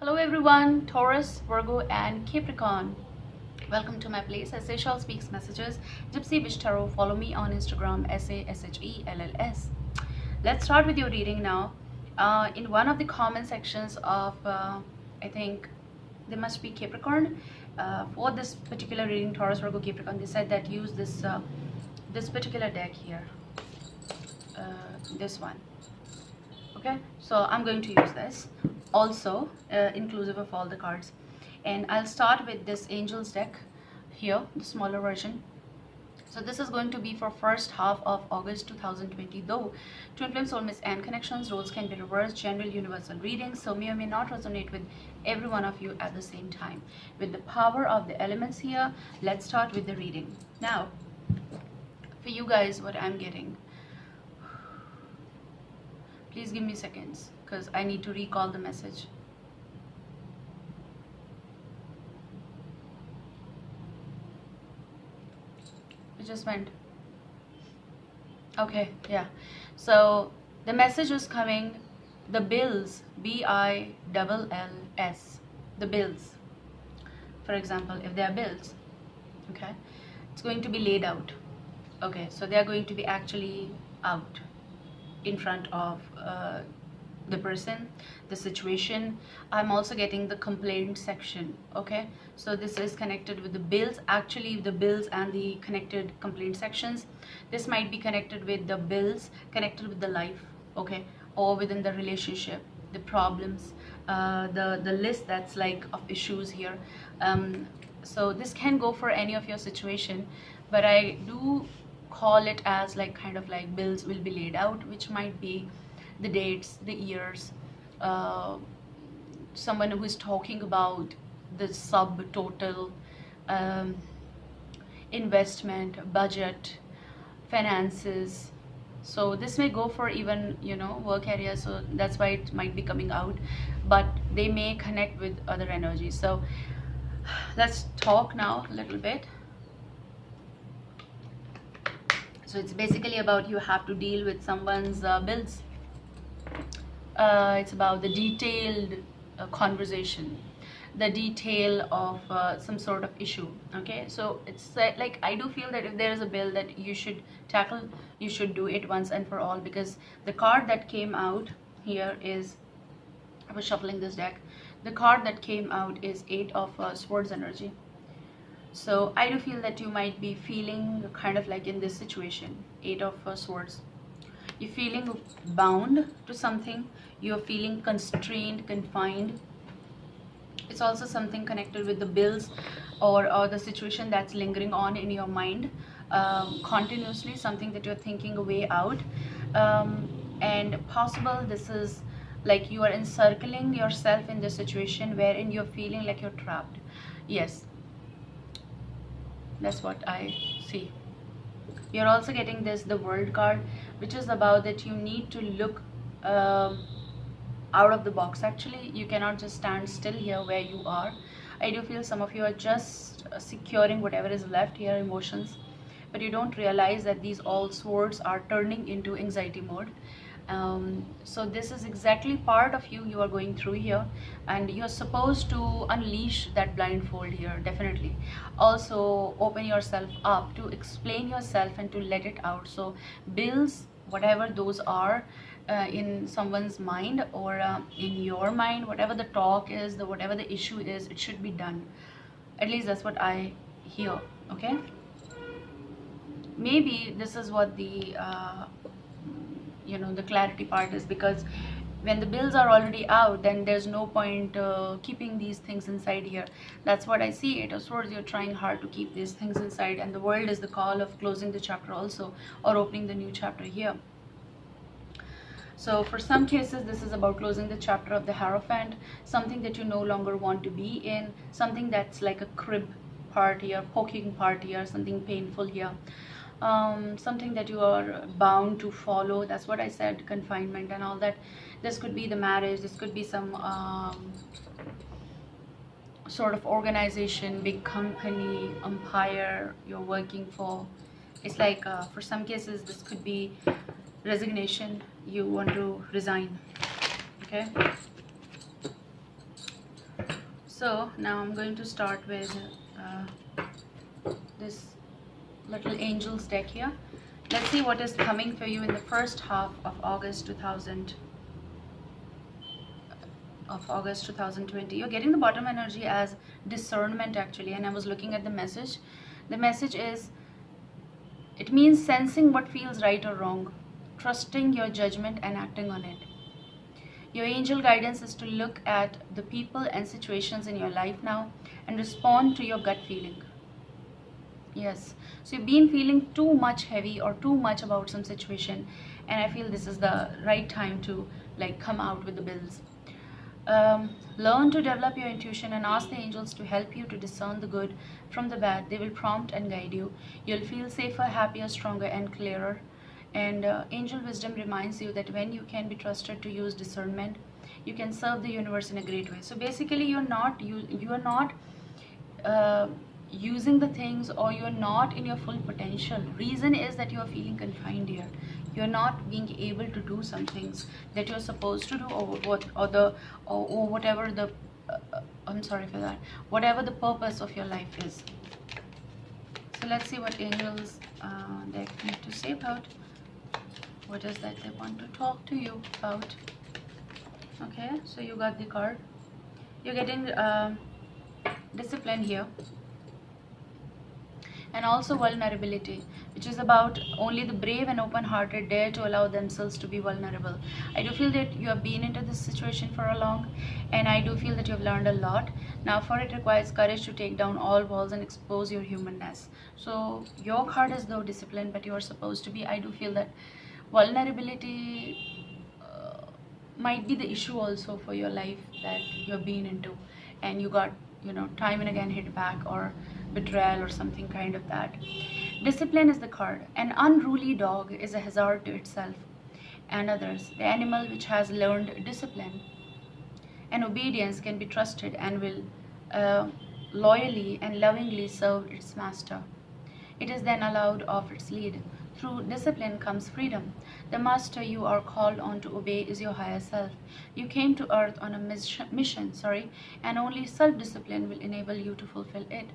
Hello everyone, Taurus, Virgo and Capricorn. Welcome to my place, SA Speaks Messages, Gypsy Witch Tarot. Follow me on Instagram, SASHELLS. Let's start with your reading now. In one of the comment sections of, I think, they must be Capricorn, for this particular reading, Taurus, Virgo, Capricorn, they said that use this particular deck here, this one. Okay, so I'm going to use this also, inclusive of all the cards, and I'll start with this Angels deck here, the smaller version. So this is going to be for first half of August 2020. Though twin flame soulmates and connections roles can be reversed, general universal readings, so may or may not resonate with every one of you at the same time. With the power of the elements here, let's start with the reading. Now for you guys, what I'm getting, please give me seconds because I need to recall the message. It just went. Okay, yeah. So the message was coming, the bills, BILLS, the bills. For example, if they are bills, okay, it's going to be laid out. Okay, so they are going to be actually out in front of the person, the situation. I'm also getting the complaint section. Okay, so this is connected with the bills, actually the bills and the connected complaint sections. This might be connected with the bills, connected with the life, okay, or within the relationship, the problems, the list that's like of issues here. So this can go for any of your situation, but I do call it as like kind of like bills will be laid out, which might be the dates, the years, someone who is talking about the subtotal, investment, budget, finances. So this may go for even, you know, work area, so that's why it might be coming out, but they may connect with other energies. So let's talk now a little bit. So it's basically about you have to deal with someone's bills. It's about the detailed conversation, the detail of some sort of issue. Okay, so it's like I do feel that if there is a bill that you should tackle, you should do it once and for all, because the card that came out here is, I was shuffling this deck, the card that came out is 8 of Swords energy. So I do feel that you might be feeling kind of like in this situation, 8 of Swords. You're feeling bound to something. You're feeling constrained, confined. It's also something connected with the bills or the situation that's lingering on in your mind continuously, something that you're thinking a way out. And possible this is like you are encircling yourself in this situation wherein you're feeling like you're trapped. Yes, that's what I see. You're also getting this, the World card, which is about that you need to look out of the box. Actually, you cannot just stand still here where you are. I do feel some of you are just securing whatever is left here, emotions, but you don't realize that these all swords are turning into anxiety mode. So this is exactly part of you are going through here, and you're supposed to unleash that blindfold here. Definitely also open yourself up to explain yourself and to let it out. So bills, whatever those are, in someone's mind or in your mind, whatever the talk is, whatever the issue is, it should be done. At least that's what I hear. Okay, maybe this is what the you know, the clarity part is, because when the bills are already out, then there's no point keeping these things inside here. That's what I see. It of Swords, you're trying hard to keep these things inside, and the World is the call of closing the chapter also, or opening the new chapter here. So for some cases, this is about closing the chapter of the Hierophant, something that you no longer want to be in, something that's like a crib part here, poking part here, something painful here. Something that you are bound to follow. That's what I said, confinement and all that. This could be the marriage, this could be some sort of organization, big company, empire you're working for. It's like for some cases this could be resignation, you want to resign. Okay, So now I'm going to start with this little angels deck here. Let's see what is coming for you in the first half of August 2020. You're getting the bottom energy as discernment actually, and I was looking at the message. The message is, it means sensing what feels right or wrong, trusting your judgment and acting on it. Your angel guidance is to look at the people and situations in your life now and respond to your gut feeling. Yes, so you've been feeling too much heavy or too much about some situation, and I feel this is the right time to like come out with the bills. Learn to develop your intuition and ask the angels to help you to discern the good from the bad. They will prompt and guide you. You'll feel safer, happier, stronger, and clearer. And angel wisdom reminds you that when you can be trusted to use discernment, you can serve the universe in a great way. So basically, you are not using the things, or you're not in your full potential. Reason is that you are feeling confined here. You're not being able to do some things that you're supposed to do, or whatever the I'm sorry for that, whatever the purpose of your life is. So let's see what angels they need to say about what is that they want to talk to you about. Okay, so you got the card. You're getting discipline here, and also vulnerability, which is about only the brave and open-hearted dare to allow themselves to be vulnerable. I do feel that you have been into this situation for a long, and I do feel that you have learned a lot. Now for it requires courage to take down all walls and expose your humanness. So your card is though discipline, but you are supposed to be, I do feel that vulnerability might be the issue also for your life that you've been into, and you got, you know, time and again hit back or betrayal or something kind of that. Discipline is the card. An unruly dog is a hazard to itself and others. The animal which has learned discipline and obedience can be trusted and will loyally and lovingly serve its master. It is then allowed off its lead. Through discipline comes freedom. The master you are called on to obey is your higher self. You came to earth on a mission, and only self-discipline will enable you to fulfill it.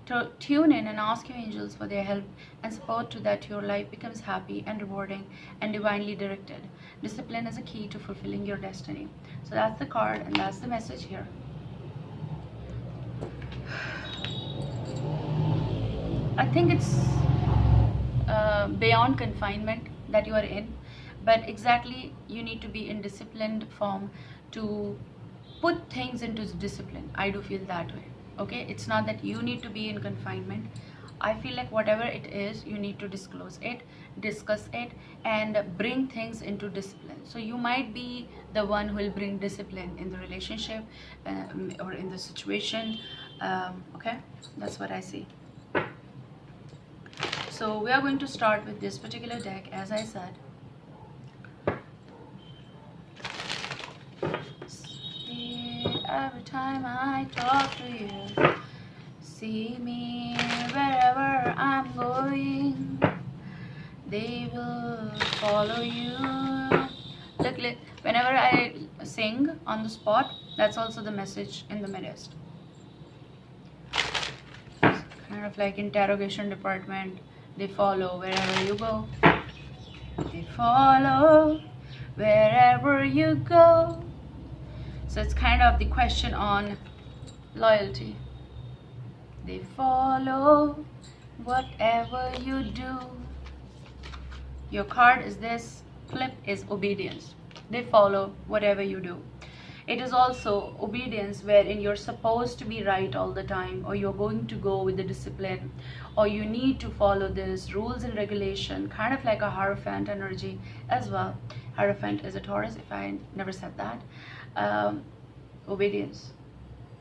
To tune in and ask your angels for their help and support so that your life becomes happy and rewarding and divinely directed. Discipline is a key to fulfilling your destiny. So that's the card, and that's the message here. I think it's beyond confinement that you are in, but exactly you need to be in disciplined form to put things into discipline. I do feel that way. Okay, it's not that you need to be in confinement. I feel like whatever it is, you need to disclose it, discuss it, and bring things into discipline. So you might be the one who will bring discipline in the relationship or in the situation. Okay, that's what I see. So we are going to start with this particular deck, as I said. Every time I talk to you, see me wherever I'm going, they will follow you. Look, whenever I sing on the spot, that's also the message in the midst. Kind of like interrogation department. They follow wherever you go. They follow wherever you go. So it's kind of the question on loyalty. They follow whatever you do. Your card is this. Flip is obedience. They follow whatever you do. It is also obedience wherein you're supposed to be right all the time, or you're going to go with the discipline, or you need to follow this rules and regulation, kind of like a Hierophant energy as well. Hierophant is a Taurus, if I never said that. Obedience.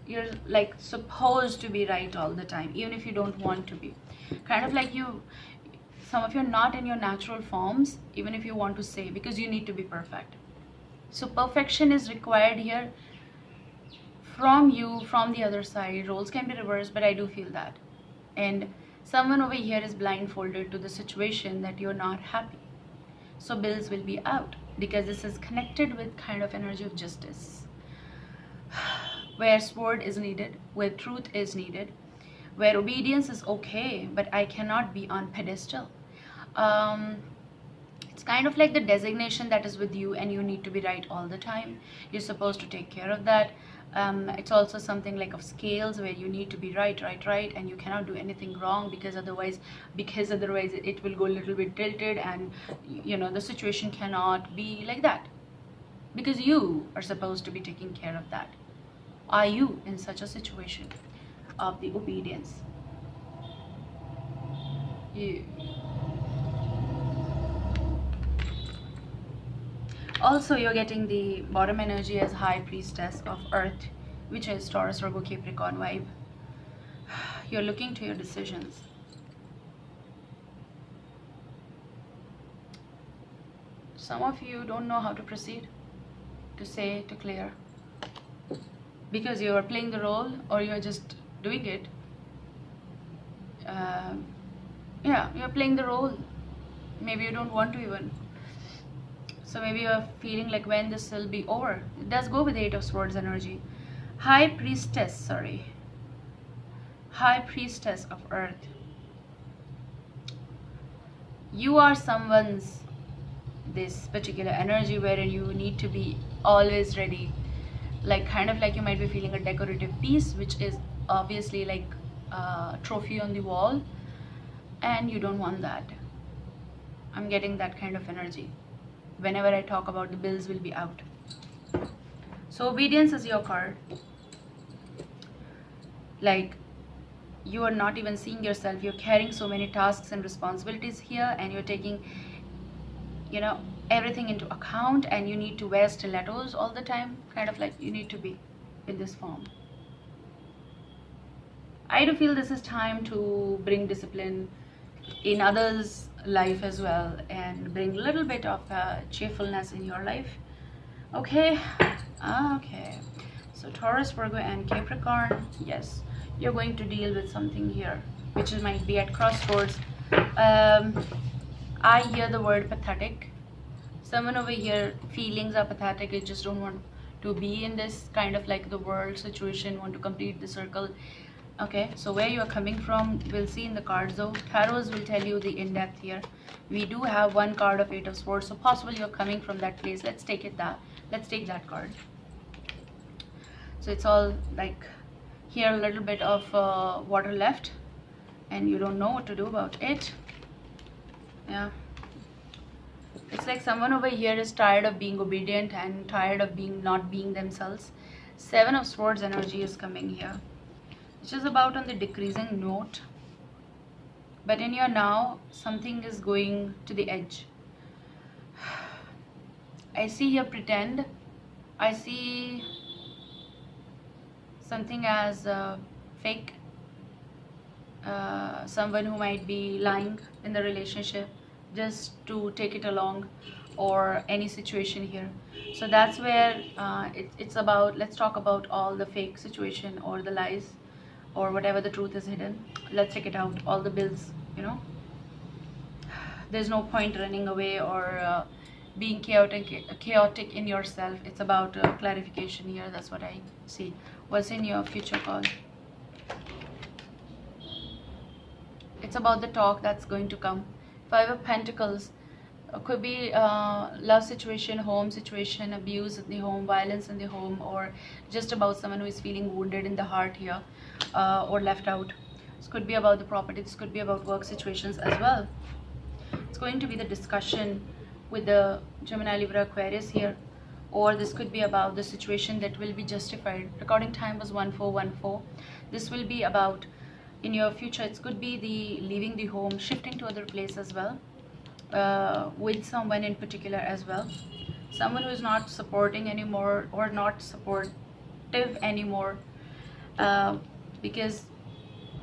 You're like supposed to be right all the time, even if you don't want to be. Kind of like some of you are not in your natural forms, even if you want to say, because you need to be perfect. So perfection is required here from you, from the other side. Roles can be reversed, but I do feel that. And someone over here is blindfolded to the situation that you're not happy. So bills will be out, because this is connected with kind of energy of justice. where sword is needed, where truth is needed, where obedience is okay, but I cannot be on pedestal. um, it's kind of like the designation that is with you, and you need to be right all the time. You're supposed to take care of that. It's also something like of scales, where you need to be right, and you cannot do anything wrong, because otherwise it will go a little bit tilted, and the situation cannot be like that, because you are supposed to be taking care of that. Are you in such a situation of the obedience? You Also, you're getting the bottom energy as High Priestess of Earth, which is Taurus, Virgo, Capricorn vibe. You're looking to your decisions. Some of you don't know how to proceed, to say, to clear, because you are playing the role, or you're just doing it. Yeah, you're playing the role. Maybe you don't want to even. So maybe you're feeling like when this will be over. It does go with 8 of Swords energy. High Priestess of Earth. You are someone's this particular energy wherein you need to be always ready. Like kind of like you might be feeling a decorative piece, which is obviously like a trophy on the wall, and you don't want that. I'm getting that kind of energy. Whenever I talk about, the bills will be out. So obedience is your card. Like you are not even seeing yourself. You're carrying so many tasks and responsibilities here, and you're taking everything into account, and you need to wear stilettos all the time, kind of like you need to be in this form. I do feel this is time to bring discipline in others' life as well, and bring a little bit of cheerfulness in your life. Okay. So Taurus, Virgo, and Capricorn, yes, you're going to deal with something here, which might be at crossroads. I hear the word pathetic. Someone over here, feelings are pathetic. You just don't want to be in this kind of like the world situation, want to complete the circle. Okay, so where you are coming from, we'll see in the cards though. Tarots will tell you the in-depth here. We do have one card of 8 of Swords, so possible you're coming from that place. Let's take that card. So it's all like here, a little bit of water left, and you don't know what to do about it. Yeah, it's like someone over here is tired of being obedient and tired of not being themselves. 7 of Swords energy is coming here, which is about on the decreasing note. But in your now, something is going to the edge. I see here pretend. I see something as fake. Someone who might be lying in the relationship just to take it along, or any situation here. So that's where it's about. Let's talk about all the fake situation, or the lies, or whatever the truth is hidden. Let's check it out. All the bills, there's no point running away, or being chaotic in yourself. It's about clarification here. That's what I see. What's in your future call? It's about the talk that's going to come. 5 of Pentacles. Could be love situation, home situation, abuse in the home, violence in the home, or just about someone who is feeling wounded in the heart here, or left out. This could be about the property. This could be about work situations as well. It's going to be the discussion with the Gemini, Libra, Aquarius here, or this could be about the situation that will be justified. Recording time was 1414. This will be about in your future. It could be the leaving the home, shifting to other place as well, with someone in particular as well. Someone who is not supporting anymore, or not supportive anymore, because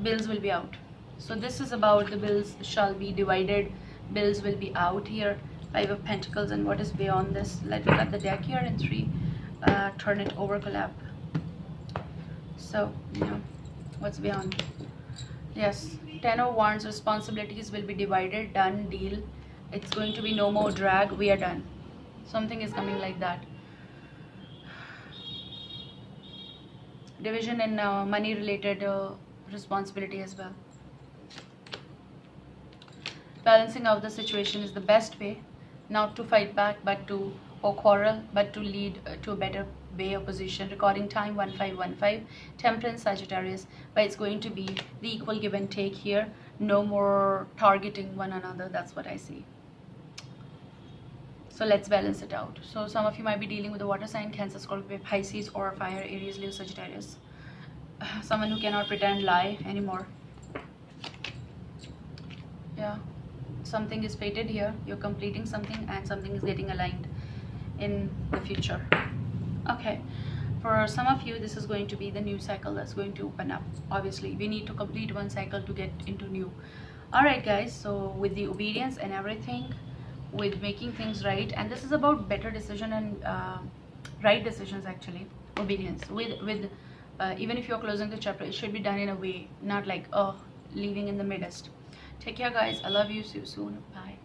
bills will be out. So this is about the bills shall be divided. Bills will be out here. 5 of Pentacles. And what is beyond this? Let me cut the deck here in 3. Turn it over, collab. So what's beyond? Yes, 10 of Wands. Responsibilities will be divided. Done deal. It's going to be no more drag. We are done. Something is coming like that. division in money related responsibility as well. Balancing out the situation is the best way, not to fight back, but to or quarrel, but to lead to a better way or position. Recording time 1515, Temperance Sagittarius, but it's going to be the equal give and take here. No more targeting one another. That's what I see. So let's balance it out. So some of you might be dealing with a water sign, Cancer, Scorpio, Pisces, or fire, Aries, Leo, Sagittarius. Someone who cannot pretend, lie anymore. Yeah. Something is fated here. You're completing something and something is getting aligned in the future. Okay, for some of you this is going to be the new cycle that's going to open up. Obviously we need to complete one cycle to get into new. All right guys, so with the obedience and everything, with making things right, and this is about better decision and right decisions actually. Obedience with even if you're closing the chapter, it should be done in a way, not like leaving in the midst. Take care guys, I love you, see you soon, bye.